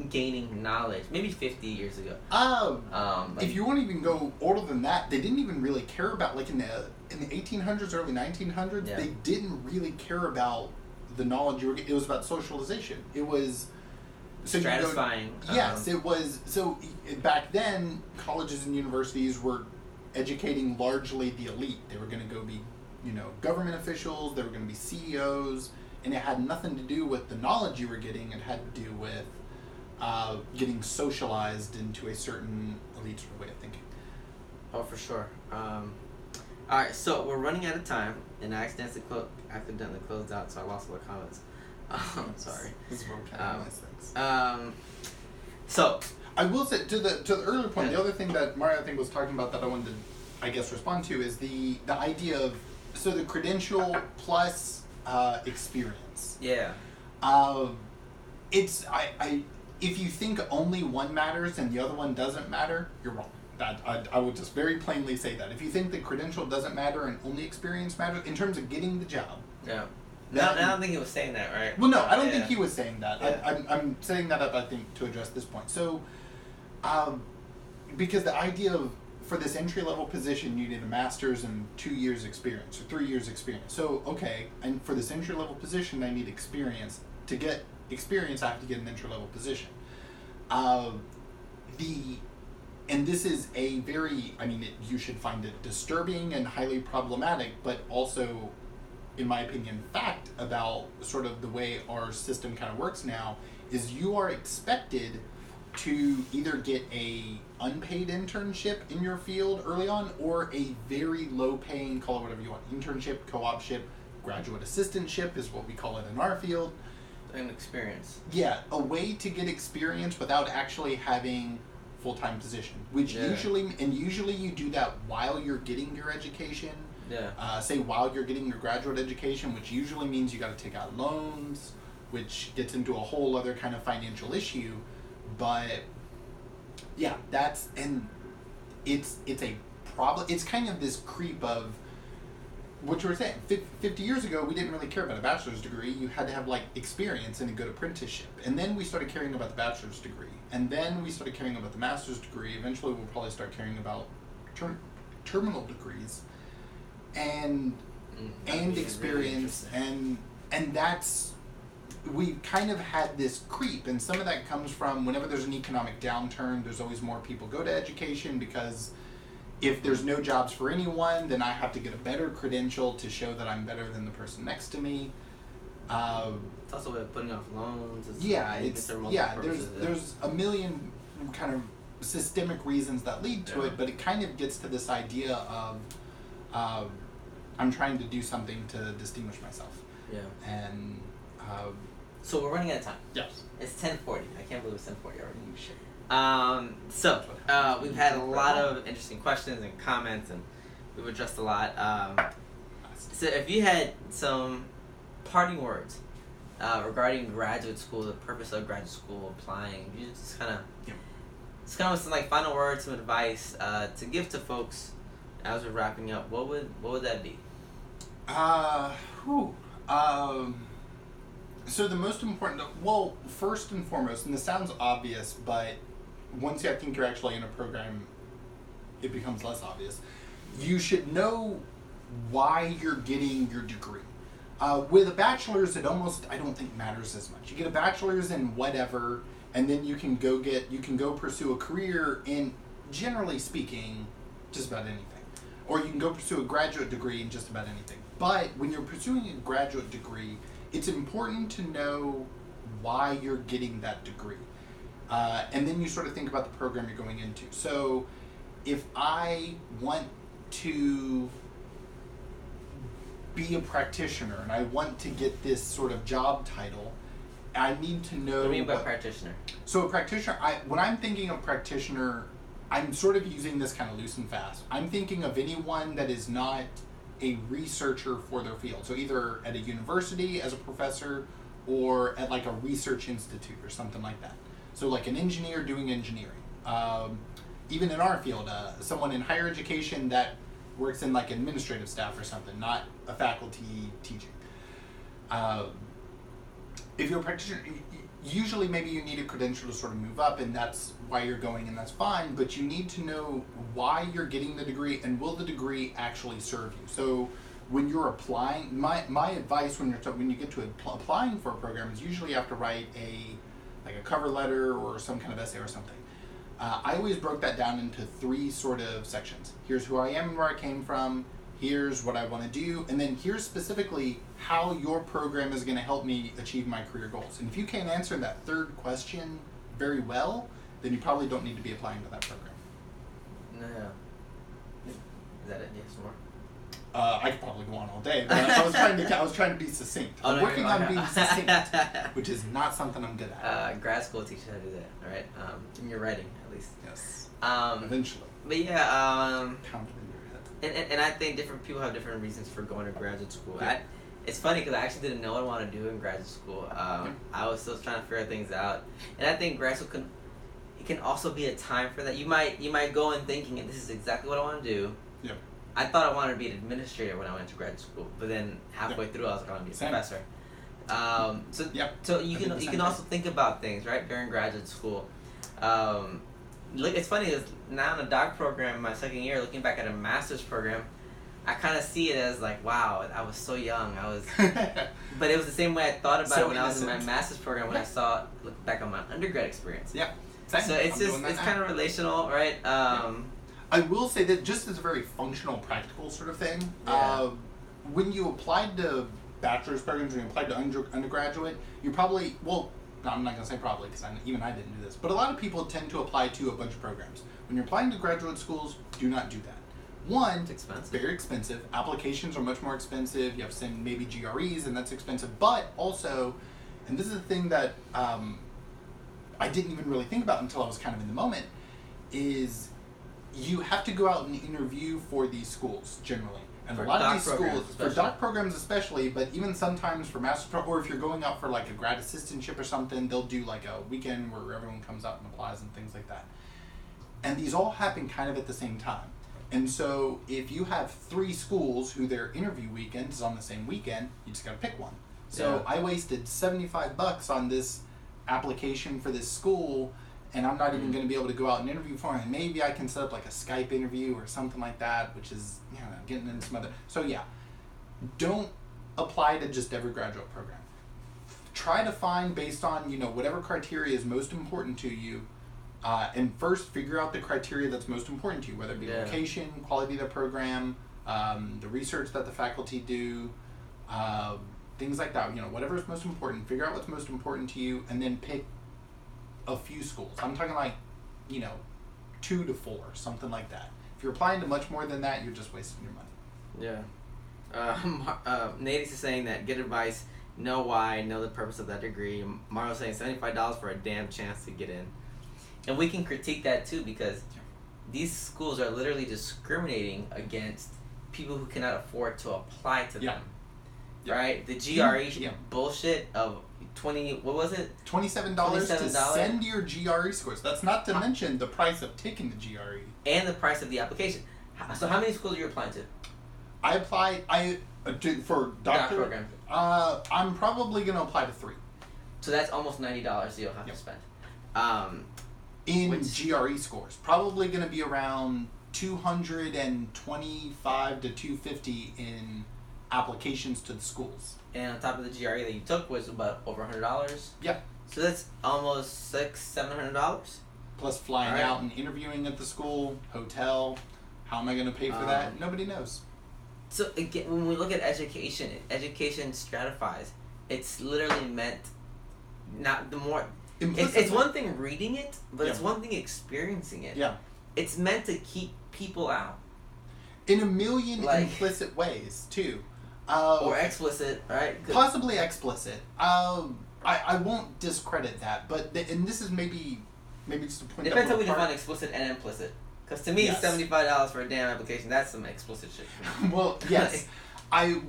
gaining knowledge, maybe 50 years ago. If you want to even go older than that, they didn't even really care about, like in the 1800s, early 1900s, they didn't really care about the knowledge you were getting. It was about socialization. It was stratifying. Yes, it was. So back then, colleges and universities were educating largely the elite. They were going to go be, government officials. They were going to be CEOs, and it had nothing to do with the knowledge you were getting. It had to do with getting socialized into a certain elite sort of way of thinking. Oh, for sure. Alright, so we're running out of time, and I accidentally closed out, so I lost all the comments. Sorry. This is where we kind of nice things. So I will say to the earlier point, the other thing that Mario I think was talking about that I wanted to, I guess, respond to is the idea of the credential plus experience. Yeah. It's if you think only one matters and the other one doesn't matter, you're wrong. I would just very plainly say that. If you think the credential doesn't matter and only experience matters in terms of getting the job. Yeah. I don't think he was saying that, right? Well, no, I don't think he was saying that. Yeah. I'm saying that up, I think, to address this point. So, because the idea of, for this entry-level position, you need a master's and 2 years experience, or 3 years experience. So, okay, and for this entry-level position, I need experience. To get experience, I have to get an entry-level position. And this is a very, you should find it disturbing and highly problematic, but also, in my opinion, fact about sort of the way our system kind of works now, is you are expected to either get a unpaid internship in your field early on, or a very low-paying, call it whatever you want, internship, co-opship, graduate assistantship is what we call it in our field. An experience. Yeah, a way to get experience without actually having full-time position, which usually you do that while you're getting your education. Yeah. Say while you're getting your graduate education, which usually means you got to take out loans, which gets into a whole other kind of financial issue. But yeah, it's a problem. It's kind of this creep of what you were saying. 50 years ago, we didn't really care about a bachelor's degree. You had to have like experience and a good apprenticeship. And then we started caring about the bachelor's degree. And then we started caring about the master's degree. Eventually, we'll probably start caring about terminal degrees and experience. And that's, we kind of had this creep. And some of that comes from whenever there's an economic downturn, there's always more people go to education because if there's no jobs for anyone, then I have to get a better credential to show that I'm better than the person next to me. It's also a way of putting off loans. There's a million kind of systemic reasons that lead to it, but it kind of gets to this idea of I'm trying to do something to distinguish myself. Yeah. And so we're running out of time. Yes. It's 10:40. I can't believe it's 10:40 already. We've had a lot of interesting questions and comments, and we've addressed a lot. So if you had some parting words regarding graduate school, the purpose of graduate school, applying, you just kind of some like final words, some advice to give to folks as we're wrapping up, what would that be? So the most important, first and foremost, and this sounds obvious, but once I think you're actually in a program, it becomes less obvious. You should know why you're getting your degree. With a bachelor's, it almost, I don't think, matters as much. You get a bachelor's in whatever, and then you can go pursue a career in, generally speaking, just about anything. Or you can go pursue a graduate degree in just about anything. But when you're pursuing a graduate degree, it's important to know why you're getting that degree. And then you sort of think about the program you're going into. So if I want to be a practitioner and I want to get this sort of job title, I need to know... What do you mean by practitioner? So a practitioner, when I'm thinking of practitioner, I'm sort of using this kind of loose and fast. I'm thinking of anyone that is not a researcher for their field. So either at a university as a professor or at like a research institute or something like that. So like an engineer doing engineering. Even in our field, someone in higher education that works in like administrative staff or something, not a faculty teaching. If you're a practitioner, usually maybe you need a credential to sort of move up, and that's why you're going, and that's fine, but you need to know why you're getting the degree and will the degree actually serve you. So when you're applying, my advice when you get to applying for a program is usually you have to write a cover letter or some kind of essay or something. I always broke that down into 3 sort of sections. Here's who I am and where I came from. Here's what I want to do. And then here's specifically how your program is going to help me achieve my career goals. And if you can't answer that 3rd question very well, then you probably don't need to be applying to that program. No. Is that it? Yes, more? I could probably go on all day, but I was trying to be succinct. I'm working on being succinct, which is not something I'm good at. Grad school teaches how to do that, right? In your writing, at least. Yes. Eventually. But yeah, Count it in your head. And I think different people have different reasons for going to graduate school. Yeah. It's funny because I actually didn't know what I wanted to do in graduate school. I was still trying to figure things out, and I think grad school can also be a time for that. You might go in thinking, and this is exactly what I want to do. Yeah. I thought I wanted to be an administrator when I went to graduate school, but then halfway through I was like, I want to be a professor. So you can also think about things, right, during graduate school. Look, it's funny is now in a doc program in my 2nd year, looking back at a master's program, I kind of see it as like, wow, I was so young. But it was the same way I thought about it when I was in my master's program when I look back on my undergrad experience. Yeah. So it's kind of relational, right? I will say that just as a very functional, practical sort of thing, when you applied to bachelor's programs, when you applied to undergraduate, you probably, no, I'm not going to say probably because even I didn't do this, but a lot of people tend to apply to a bunch of programs. When you're applying to graduate schools, do not do that. One, it's expensive. Very expensive. Applications are much more expensive. You have to send maybe GREs, and that's expensive. But also, and this is the thing that I didn't even really think about until I was kind of in the moment, is you have to go out and interview for these schools generally. And a lot of these schools, for doc programs especially, but even sometimes for or if you're going out for like a grad assistantship or something, they'll do like a weekend where everyone comes out and applies and things like that. And these all happen kind of at the same time. And so if you have 3 schools who their interview weekend is on the same weekend, you just gotta pick one. So I wasted $75 on this application for this school, and I'm not even going to be able to go out and interview for it. And maybe I can set up like a Skype interview or something like that, which is, getting into some other. So yeah, don't apply to just every graduate program. Try to find based on, whatever criteria is most important to you, and first figure out the criteria that's most important to you, whether it be location, quality of the program, the research that the faculty do, things like that. Whatever is most important, figure out what's most important to you, and then pick a few schools. I'm talking like, 2 to 4, something like that. If you're applying to much more than that, you're just wasting your money. Yeah. Nate is saying that good advice, know why, know the purpose of that degree. Mario's saying $75 for a damn chance to get in. And we can critique that too, because these schools are literally discriminating against people who cannot afford to apply to them. Right? The GRE bullshit of $27 to send your GRE scores. That's not to mention the price of taking the GRE. And the price of the application. So how many schools are you applying to? I applied for doctor program. I'm probably going to apply to 3. So that's almost $90 you'll have to spend. In GRE scores. Probably going to be around $225 to $250 in applications to the schools. And on top of the GRE that you took was about over $100. Yeah. So that's almost $700. Plus flying out and interviewing at the school, hotel. How am I going to pay for that? Nobody knows. So again, when we look at education stratifies. It's literally meant not the more. It's one thing reading it, but it's one thing experiencing it. Yeah. It's meant to keep people out. In a million implicit ways too. Or explicit, right? Possibly explicit. I won't discredit that, but and this is maybe just a point. Depends how we define explicit and implicit. Because to me, $75 for a damn application, that's some explicit shit. Well, yes. I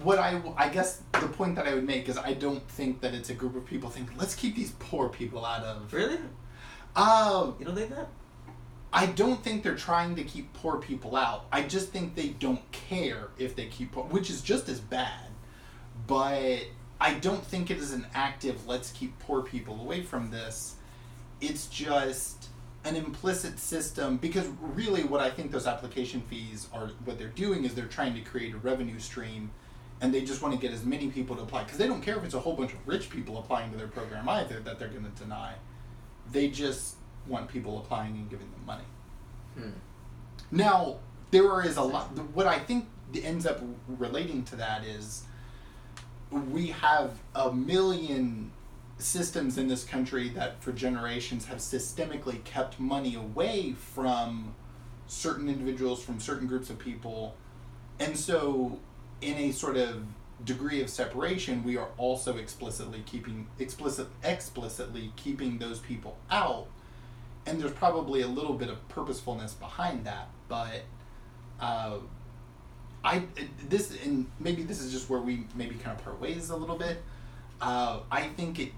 guess the point that I would make is I don't think that it's a group of people think, let's keep these poor people out of. Really? You don't think that? I don't think they're trying to keep poor people out. I just think they don't care if they keep poor, which is just as bad. But I don't think it is an active, let's keep poor people away from this. It's just an implicit system, because really what I think those application fees are, what they're doing is they're trying to create a revenue stream, and they just want to get as many people to apply, because they don't care if it's a whole bunch of rich people applying to their program either that they're going to deny. They just want people applying and giving them money. Now, there is a lot, what I think ends up relating to that is we have a million systems in this country that for generations have systemically kept money away from certain individuals, from certain groups of people. And so in a sort of degree of separation, we are also explicitly keeping those people out. And there's probably a little bit of purposefulness behind that, but maybe this is just where we maybe kind of part ways a little bit. I think it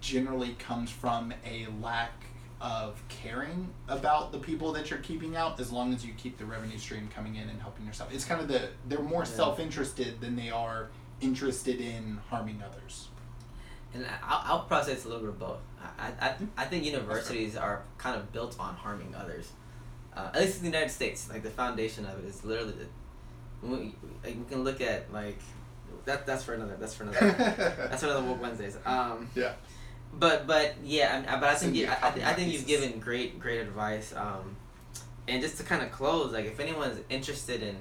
generally comes from a lack of caring about the people that you're keeping out, as long as you keep the revenue stream coming in and helping yourself. It's kind of they're more self-interested than they are interested in harming others. And I'll process it's a little bit of both. I think universities are kind of built on harming others. At least in the United States, like the foundation of it is literally we can look at like that's for another Woke Wednesdays. Yeah. But I think you've given great advice. And just to kind of close, like if anyone's interested in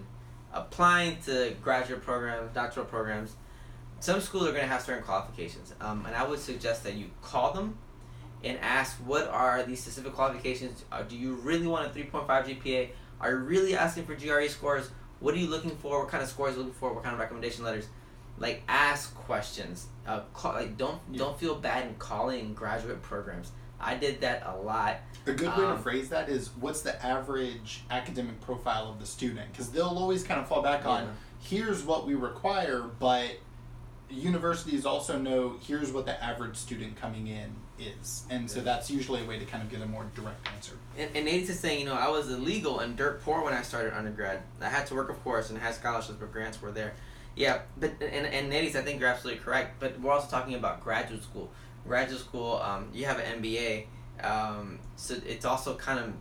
applying to graduate programs, doctoral programs, some schools are going to have certain qualifications. And I would suggest that you call them and ask, what are these specific qualifications? Do you really want a 3.5 GPA? Are you really asking for GRE scores? What are you looking for? What kind of scores are you looking for? What kind of recommendation letters? Like, ask questions. Don't feel bad in calling graduate programs. I did that a lot. A good way to phrase that is, what's the average academic profile of the student? Because they'll always kind of fall back on, here's what we require, but universities also know here's what the average student coming in is. And so that's usually a way to kind of get a more direct answer. And Nate's is saying, I was illegal and dirt poor when I started undergrad. I had to work, of course, and had scholarships, but grants were there. Yeah, but and Nate's, I think you're absolutely correct. But we're also talking about graduate school. Graduate school, you have an MBA, so it's also kind of,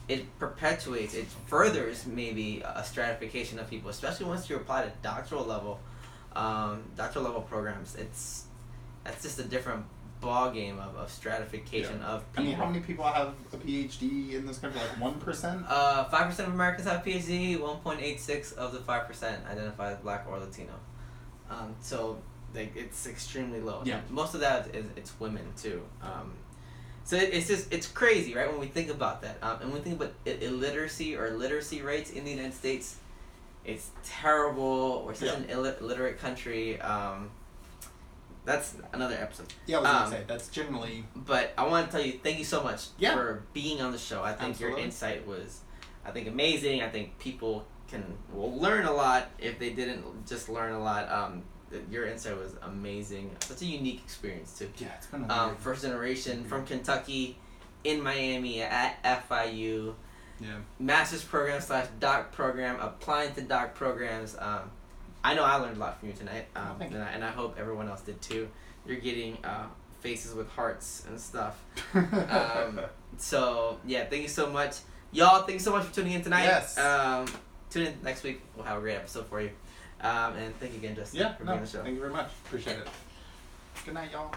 it perpetuates, it furthers maybe a stratification of people, especially once you apply to doctoral level programs. That's just a different ball game of stratification of people. I mean, how many people have a PhD in this country? Like 1%? 5% of Americans have a PhD. 1.86 of the 5% identify as Black or Latino. So it's extremely low. Yeah. Most of that is it's women too. So it's crazy, right? When we think about that, and when we think about illiteracy or literacy rates in the United States, it's terrible. We're such an illiterate country. That's another episode. Yeah, I was going to say, that's generally... But I want to tell you, thank you so much for being on the show. I think your insight was, amazing. I think people will learn a lot if they didn't just learn a lot. Your insight was amazing. Such a unique experience, too. Yeah, it's been a first generation from Kentucky, in Miami, at FIU. Yeah. Master's program / doc program, applying to doc programs. I know I learned a lot from you tonight, and I hope everyone else did too. You're getting faces with hearts and stuff. So, yeah, thank you so much. Y'all, thank you so much for tuning in tonight. Yes. Tune in next week. We'll have a great episode for you. And thank you again, Justin, for being on the show. Thank you very much. Appreciate it. Good night, y'all.